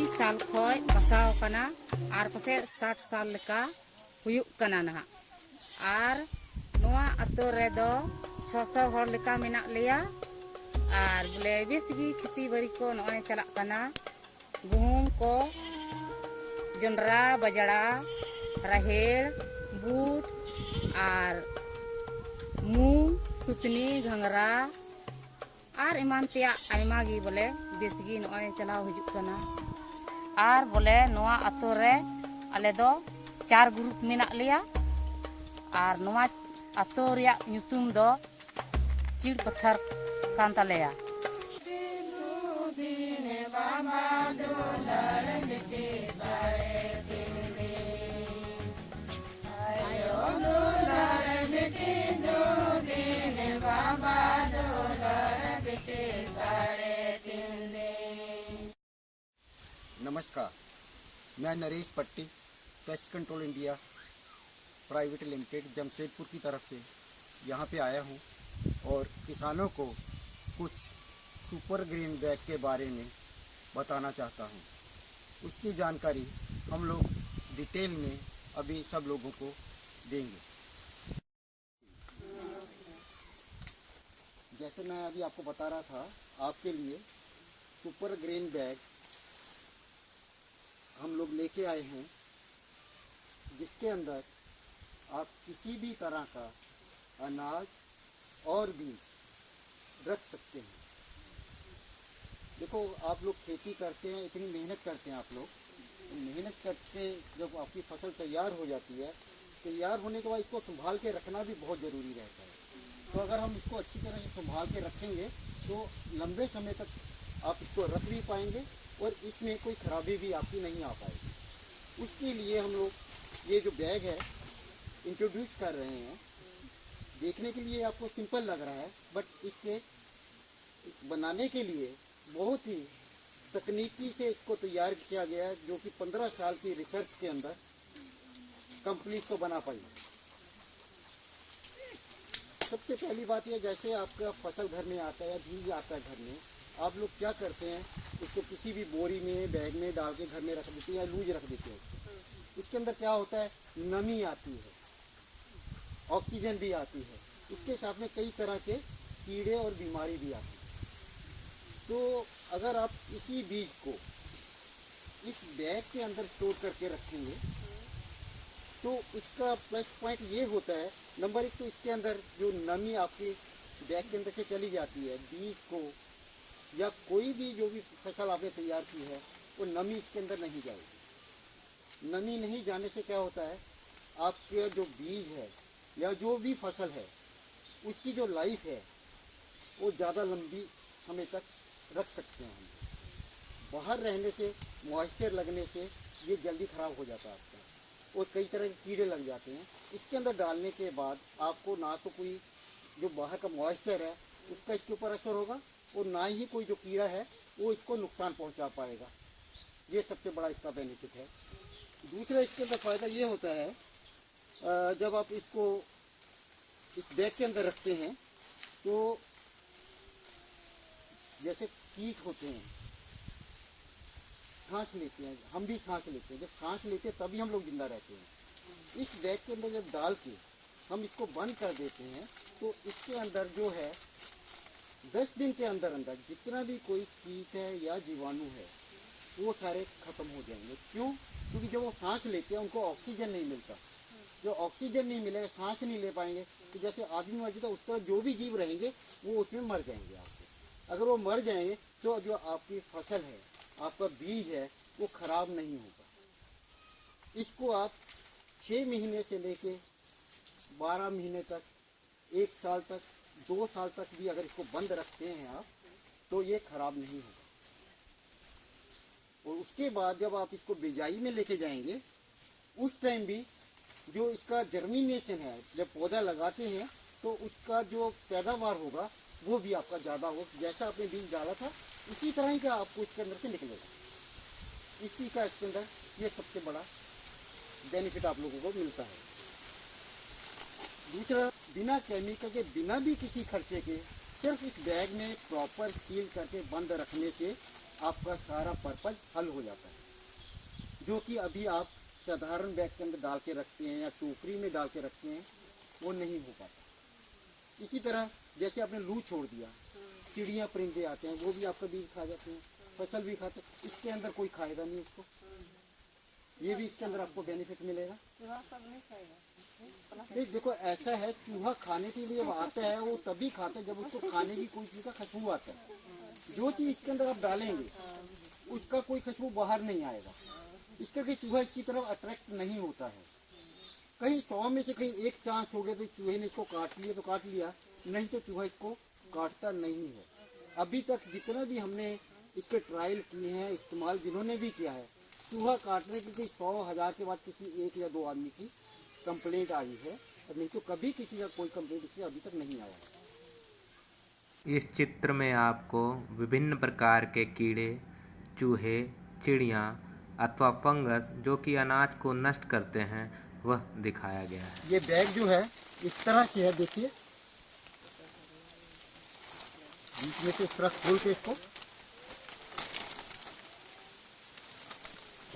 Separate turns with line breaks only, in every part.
80 साल खोय बसाव कना आर पसे 60 साल लेका हुयुक कना ना आर नोआ अतो रे दो 600 हर लेका मेना लिया आर बोले बेसगी खेती बाड़ी को नोय चला कना गहूम को जोंडरा बजड़ा राहेड़ बूट आर मूंग सुतनी घंगरा आर इमान तेया आयमा गी बोले बेसगी नोय चलाव हिजुक कना आर बोले नोआ अतो रे आले दो 4 ग्रुप मेना लिया आर नोआ अतो रिया ᱧᱩᱛᱩᱢ दो चिड़ पत्थर कान तालेया
नमस्कार, मैं नरेश पट्टी pest control India private limited Jamshedpur की तरफ से यहाँ पे आया हूँ और किसानों को कुछ सुपर ग्रीन बैग के बारे में बताना चाहता हूँ। उसकी जानकारी हम लोग डिटेल में अभी सब लोगों को देंगे। जैसे मैं अभी आपको बता रहा था, आपके लिए सुपर ग्रीन बैग हम लोग लेके आए हैं, जिसके अंदर आप किसी भी तरह का अनाज और बीज रख सकते हैं। देखो, आप लोग खेती करते हैं, इतनी मेहनत करते हैं आप लोग, तो मेहनत करके जब आपकी फसल तैयार हो जाती है, तैयार होने के बाद इसको संभाल के रखना भी बहुत ज़रूरी रहता है। तो अगर हम इसको अच्छी तरह से संभाल के रखेंगे तो लंबे समय तक आप इसको रख भी पाएंगे और इसमें कोई खराबी भी आपकी नहीं आ पाएगी। उसके लिए हम लोग ये जो बैग है इंट्रोड्यूस कर रहे हैं। देखने के लिए आपको सिंपल लग रहा है, बट इसके बनाने के लिए बहुत ही तकनीकी से इसको तैयार किया गया है, जो कि 15 साल की रिसर्च के अंदर कंपनी इसको बना पाई। सबसे पहली बात यह, जैसे आपका फसल घर में आता है, बीज आता है घर में, आप लोग क्या करते हैं, उसको किसी भी बोरी में बैग में डाल के घर में रख देते हैं या लूज रख देते हैं। उसके अंदर क्या होता है, नमी आती है, ऑक्सीजन भी आती है, उसके साथ में कई तरह के कीड़े और बीमारी भी आती है। तो अगर आप इसी बीज को इस बैग के अंदर स्टोर करके रखेंगे तो उसका प्लस पॉइंट ये होता है, नंबर 1 तो इसके अंदर जो नमी आपके बैग के अंदर से चली जाती है, बीज को या कोई भी जो भी फसल आपने तैयार की है, वो नमी इसके अंदर नहीं जाएगी। नमी नहीं जाने से क्या होता है, आपके जो बीज है या जो भी फसल है, उसकी जो लाइफ है वो ज़्यादा लंबी समय तक रख सकते हैं हम। बाहर रहने से, मॉइस्चर लगने से ये जल्दी ख़राब हो जाता है आपका, और कई तरह के कीड़े लग जाते हैं। इसके अंदर डालने के बाद आपको ना तो कोई जो बाहर का मॉइस्चर है उसका इसके ऊपर असर होगा, और ना ही कोई जो कीड़ा है वो इसको नुकसान पहुंचा पाएगा। ये सबसे बड़ा इसका बेनिफिट है। दूसरा इसके अंदर फ़ायदा ये होता है, जब आप इसको इस बैग के अंदर रखते हैं तो जैसे कीट होते हैं, सांस लेते हैं, हम भी सांस लेते हैं, जब सांस लेते हैं तभी हम लोग जिंदा रहते हैं। इस बैग के अंदर जब डाल के हम इसको बंद कर देते हैं तो इसके अंदर जो है 10 दिन के अंदर अंदर जितना भी कोई कीट है या जीवाणु है वो सारे खत्म हो जाएंगे। क्यों? क्योंकि जब वो सांस लेते हैं उनको ऑक्सीजन नहीं मिलता। जो ऑक्सीजन नहीं मिलेगा, सांस नहीं ले पाएंगे, तो जैसे आदमी मर जाता है उस तरह जो भी जीव रहेंगे वो उसमें मर जाएंगे। आपके अगर वो मर जाएंगे तो जो आपकी फसल है, आपका बीज है, वो खराब नहीं होगा। इसको आप 6 महीने से लेके 12 महीने तक, 1 साल तक, 2 साल तक भी अगर इसको बंद रखते हैं आप, तो ये खराब नहीं होगा। और उसके बाद जब आप इसको बिजाई में लेके जाएंगे, उस टाइम भी जो इसका जर्मिनेशन है, जब पौधा लगाते हैं तो उसका जो पैदावार होगा वो भी आपका ज़्यादा होगा। जैसा आपने बीज डाला था उसी तरह ही का आपको इसके अंदर से निकलेगा। इसी का इसके अंदर ये सबसे बड़ा बेनिफिट आप लोगों को मिलता है। दूसरा, बिना केमिकल के, बिना भी किसी खर्चे के, सिर्फ इस बैग में प्रॉपर सील करके बंद रखने से आपका सारा पर्पज हल हो जाता है। जो कि अभी आप साधारण बैग के अंदर डाल के रखते हैं या टोकरी में डाल के रखते हैं, वो नहीं हो पाता। इसी तरह जैसे आपने लू छोड़ दिया, चिड़िया परिंदे आते हैं, वो भी आपका बीज खा जाते हैं, फसल भी खाते हैं, इसके अंदर कोई खाएगा नहीं उसको। ये भी इसके अंदर आपको बेनिफिट मिलेगा। नहीं, देखो ऐसा है, चूहा खाने के लिए आता है, वो तभी खाता है जब उसको खाने की कोई चीज़ का खुशबू आता है। जो चीज़ इसके अंदर आप डालेंगे उसका कोई खुशबू बाहर नहीं आएगा, इस करके चूहा इसकी तरफ अट्रैक्ट नहीं होता है। कहीं 100 में से कहीं एक चांस हो गया तो चूहे ने इसको काट लिया तो काट लिया, नहीं तो चूहा इसको काटता नहीं है। अभी तक जितना भी हमने इसके ट्रायल किए हैं, इस्तेमाल जिन्होंने भी किया है, चूहा काटने की कोई 100,000 के बाद किसी 1 या 2 आदमी की कंप्लेंट आई है, और नहीं तो कभी किसी का कोई कंप्लेंट इसमें अभी तक नहीं आया है।
इस चित्र में आपको विभिन्न प्रकार के कीड़े, चूहे, चिड़िया अथवा फंगस जो कि अनाज को नष्ट करते हैं वह दिखाया गया है।
ये बैग जो है इस तरह से है, देखिए बीच में से इस तरह खोल के इसको,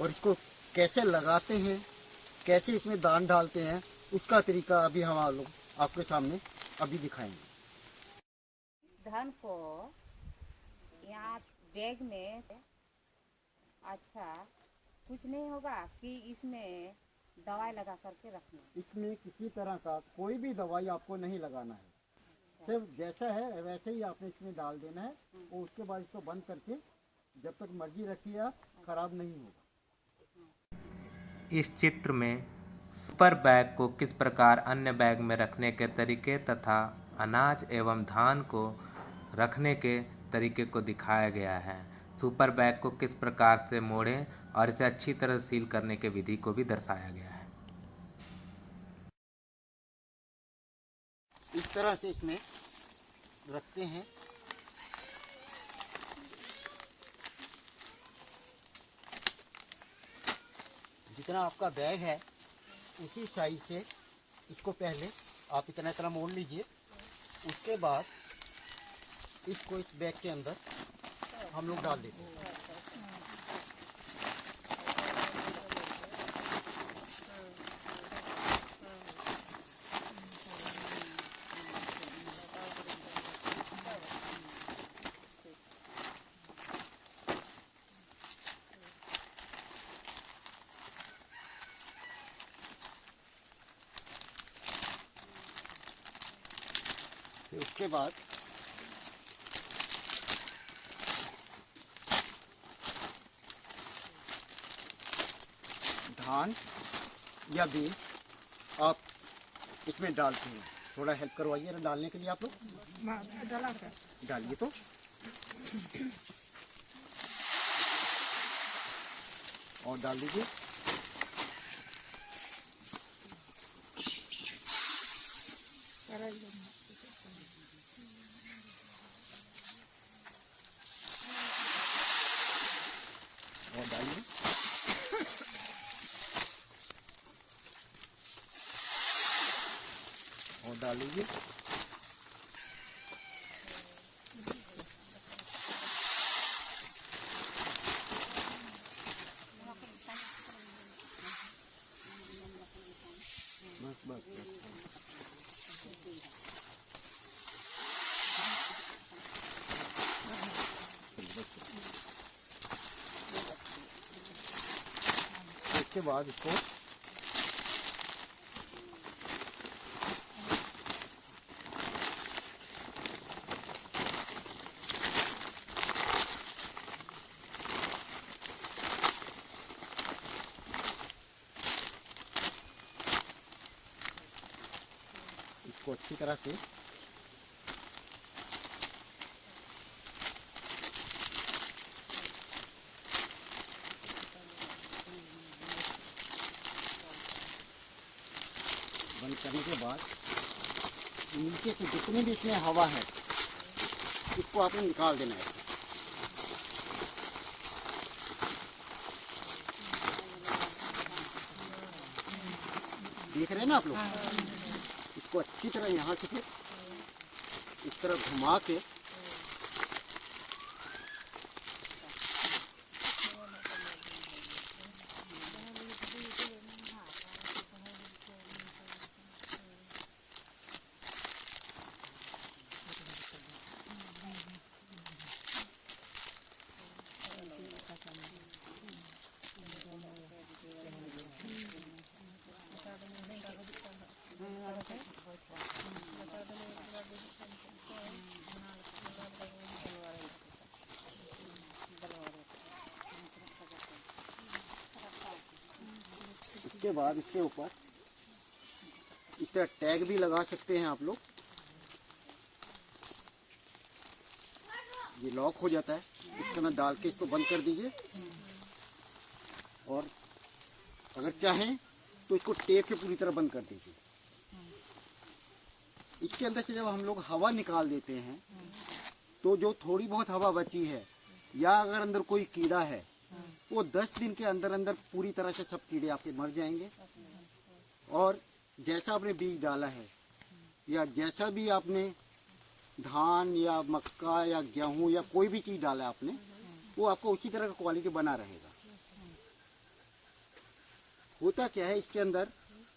और इसको कैसे लगाते हैं, कैसे इसमें दान डालते हैं, उसका तरीका अभी हम लोग आपके सामने अभी दिखाएंगे।
धान को यहाँ बैग में अच्छा कुछ नहीं होगा कि इसमें दवाई लगा करके रखना।
इसमें किसी तरह का कोई भी दवाई आपको नहीं लगाना है, सिर्फ जैसा है वैसे ही आपने इसमें डाल देना है, और उसके बाद इसको बंद करके जब तक मर्जी रखिए आप, खराब नहीं होगा।
इस चित्र में सुपर बैग को किस प्रकार अन्य बैग में रखने के तरीके तथा अनाज एवं धान को रखने के तरीके को दिखाया गया है। सुपर बैग को किस प्रकार से मोड़ें और इसे अच्छी तरह सील करने के विधि को भी दर्शाया गया है।
इस तरह से इसमें रखते हैं। जितना आपका बैग है उसी साइज से इसको पहले आप इतना इतना मोड़ लीजिए, उसके बाद इसको इस बैग के अंदर हम लोग डाल देते हैं। फिर उसके बाद धान या बीज आप इसमें डालते हैं। थोड़ा हेल्प करवाइए ना डालने के लिए, आप लोग डालिए तो। और डाल दीजिए। और डालिए। और डाल लीजिए। बस बस इसके बाद इसको अच्छी तरह से बंद करने के बाद नीचे से जितनी भी इसमें हवा है इसको आपने निकाल देना है। देख रहे हैं ना आप लोग? इसको अच्छी तरह यहाँ से फिर इस तरह घुमा के उसके बाद इसके ऊपर इस तरह टैग भी लगा सकते हैं आप लोग। ये लॉक हो जाता है, इसके अंदर डाल के इसको बंद कर दीजिए। और अगर चाहें तो इसको टेप से पूरी तरह बंद कर दीजिए। इसके अंदर से जब हम लोग हवा निकाल देते हैं तो जो थोड़ी बहुत हवा बची है या अगर अंदर कोई कीड़ा है वो 10 दिन के अंदर अंदर पूरी तरह से सब कीड़े आपके मर जाएंगे। और जैसा आपने बीज डाला है या जैसा भी आपने धान या मक्का या गेहूं या कोई भी चीज़ डाला है आपने, वो आपको उसी तरह का क्वालिटी बना रहेगा। होता क्या है, इसके अंदर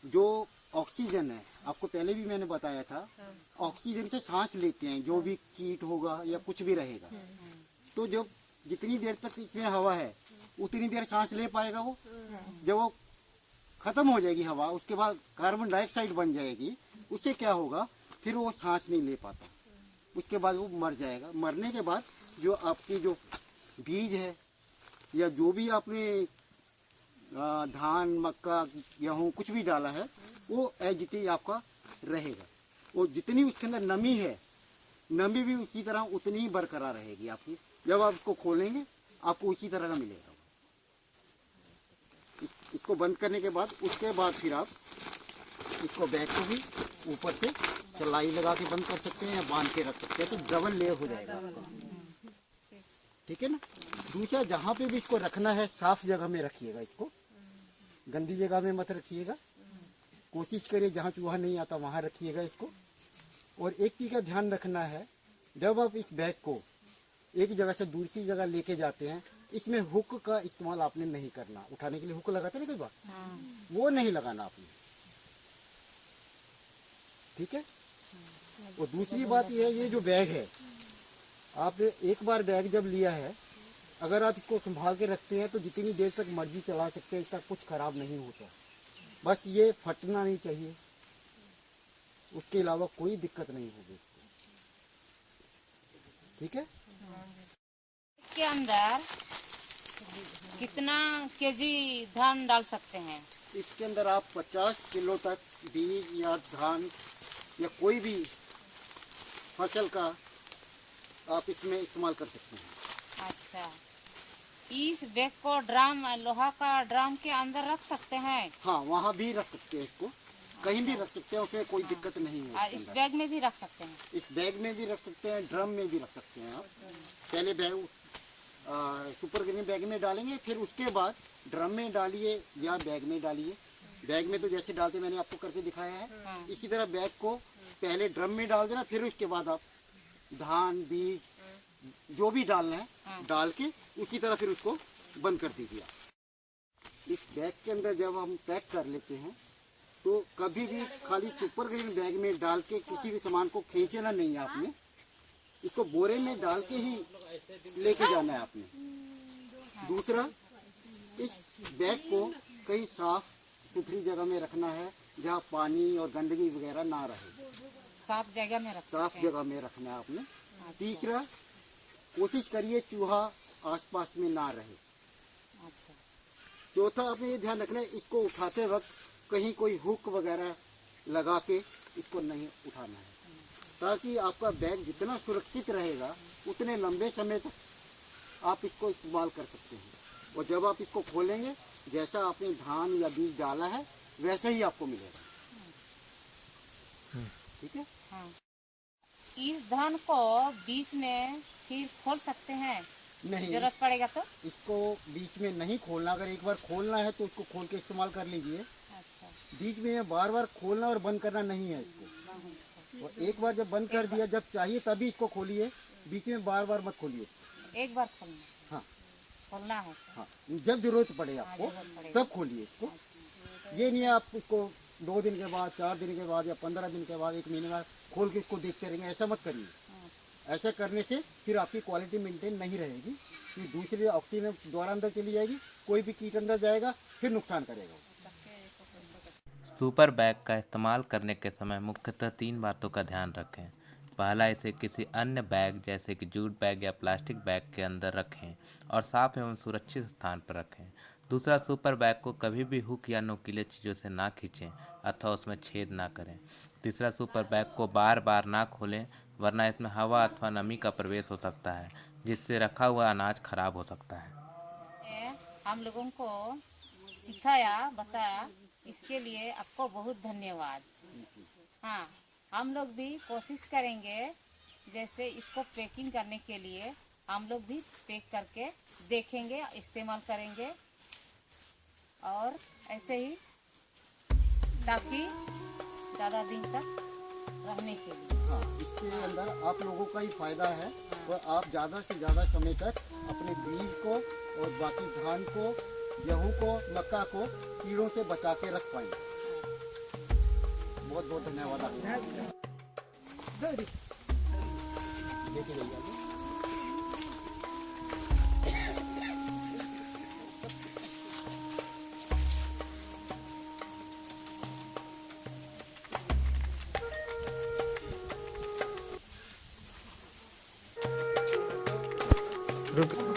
जो ऑक्सीजन है, आपको पहले भी मैंने बताया था, ऑक्सीजन से सांस लेते हैं जो भी कीट होगा या कुछ भी रहेगा। तो जब जितनी देर तक इसमें हवा है उतनी देर सांस ले पाएगा वो। जब वो खत्म हो जाएगी हवा, उसके बाद कार्बन डाइऑक्साइड बन जाएगी, उससे क्या होगा, फिर वो सांस नहीं ले पाता, उसके बाद वो मर जाएगा। मरने के बाद जो आपकी जो बीज है या जो भी आपने धान मक्का गेहूँ कुछ भी डाला है वो एज इट इज आपका रहेगा। वो जितनी उसके अंदर नमी है, नमी भी उसी तरह उतनी ही बरकरार रहेगी आपकी। जब आप इसको खोलेंगे आपको उसी तरह का मिलेगा। इसको बंद करने के बाद उसके बाद फिर आप इसको बैग को भी ऊपर से सिलाई लगा के बंद कर सकते हैं या बांध के रख सकते हैं, तो डबल लेयर हो जाएगा आपका। ठीक है ना। दूसरा, जहाँ पे भी इसको रखना है साफ जगह में रखिएगा, इसको गंदी जगह में मत रखिएगा। कोशिश करिए जहाँ चूहा नहीं आता वहाँ रखिएगा इसको। और एक चीज़ का ध्यान रखना है, जब आप इस बैग को एक जगह से दूसरी जगह लेके जाते हैं, इसमें हुक का इस्तेमाल आपने नहीं करना। उठाने के लिए हुक लगाते हैं ना कई बार, वो नहीं लगाना आपने। ठीक है। और दूसरी बात यह है, ये जो बैग है, आप एक बार बैग जब लिया है, अगर आप इसको संभाल के रखते हैं तो जितनी देर तक मर्जी चला सकते हैं, इसका कुछ खराब नहीं होता। बस ये फटना नहीं चाहिए, उसके अलावा कोई दिक्कत नहीं होगी। ठीक है।
इसके अंदर कितना केजी धान डाल सकते हैं?
इसके अंदर आप 50 किलो तक बीज या धान या कोई भी फसल का आप इसमें इस्तेमाल कर सकते हैं।
अच्छा, इस बैग को ड्रम, लोहा का ड्रम के अंदर रख सकते हैं?
हाँ, वहाँ भी रख सकते हैं, इसको कहीं भी रख सकते हैं, उसमें कोई दिक्कत नहीं है।
और इस बैग में भी रख सकते हैं?
इस बैग में भी रख सकते हैं, ड्रम में भी रख सकते हैं। आप पहले बैग सुपर ग्रीन बैग में डालेंगे, फिर उसके बाद ड्रम में डालिए या बैग में डालिए। बैग में तो जैसे डालते मैंने आपको करके दिखाया है, इसी तरह बैग को पहले ड्रम में डाल देना, फिर उसके बाद आप धान बीज जो भी डालना है डाल के उसी तरह फिर उसको बंद कर दीजिए। इस बैग के अंदर जब हम पैक कर लेते हैं तो कभी भी खाली सुपर ग्रीन बैग में डाल के किसी भी सामान को खींचना नहीं है आपने। इसको बोरे में डाल के ही लेके जाना है आपने। दूसरा, इस बैग को कहीं साफ सुथरी जगह में रखना है जहाँ पानी और गंदगी वगैरह ना रहे।
साफ जगह में रख
साफ जगह में रखना है आपने। तीसरा, कोशिश करिए चूहा आसपास में ना रहे।
अच्छा।
चौथा, आपने ये ध्यान रखना है, इसको उठाते वक्त कहीं कोई हुक वगैरह लगा के इसको नहीं उठाना है, ताकि आपका बैग जितना सुरक्षित रहेगा उतने लंबे समय तक आप इसको इस्तेमाल कर सकते हैं। और जब आप इसको खोलेंगे, जैसा आपने धान या बीज डाला है वैसे ही आपको मिलेगा। ठीक है।
हाँ। इस धान को बीच में फिर खोल सकते हैं?
नहीं,
जरूरत पड़ेगा तो?
इसको बीच में नहीं खोलना। अगर एक बार खोलना है तो इसको खोल के इस्तेमाल कर लीजिए।
अच्छा।
बीच में बार बार खोलना और बंद करना नहीं है इसको। और एक बार जब बंद कर दिया, जब चाहिए तभी इसको खोलिए, बीच में बार बार मत खोलिए।
एक बार खोलना?
हाँ,
खोलना है।
हाँ, जब जरूरत पड़े आपको
जरूरत पड़ेगी।
तब खोलिए इसको। ये नहीं है आप इसको 2 दिन के बाद, 4 दिन के बाद या 15 दिन के बाद, 1 महीने बाद खोल के इसको देखते रहेंगे, ऐसा मत करिए। ऐसा करने से फिर आपकी क्वालिटी मेंटेन नहीं रहेगी, कि दूसरी ऑक्सीजन द्वारा अंदर चली जाएगी, कोई भी कीट अंदर जाएगा, फिर नुकसान करेगा।
सुपर बैग का इस्तेमाल करने के समय मुख्यतः 3 बातों का ध्यान रखें। पहला, इसे किसी अन्य बैग जैसे कि जूट बैग या प्लास्टिक बैग के अंदर रखें और साफ एवं सुरक्षित स्थान पर रखें। दूसरा, सुपर बैग को कभी भी हुक या नुकीले चीज़ों से ना खींचें अथवा उसमें छेद ना करें। तीसरा, सुपर बैग को बार बार ना खोलें वरना इसमें हवा अथवा नमी का प्रवेश हो सकता है जिससे रखा हुआ अनाज खराब हो सकता है।
हम लोगों को सिखाया बताया, इसके लिए आपको बहुत धन्यवाद। हाँ, हम लोग भी कोशिश करेंगे जैसे इसको पैकिंग करने के लिए हम लोग भी पैक करके देखेंगे, इस्तेमाल करेंगे और ऐसे ही ताकि ज़्यादा दिन तक रहने के लिए।
हाँ, इसके अंदर आप लोगों का ही फायदा है और आप ज़्यादा से ज़्यादा समय तक अपने बीज को और बाकी धान को, गेहूँ को, मक्का को कीड़ों से बचा के रख पाएंगे। बहुत बहुत धन्यवाद आपका। लेके जाइए आगे।
रुक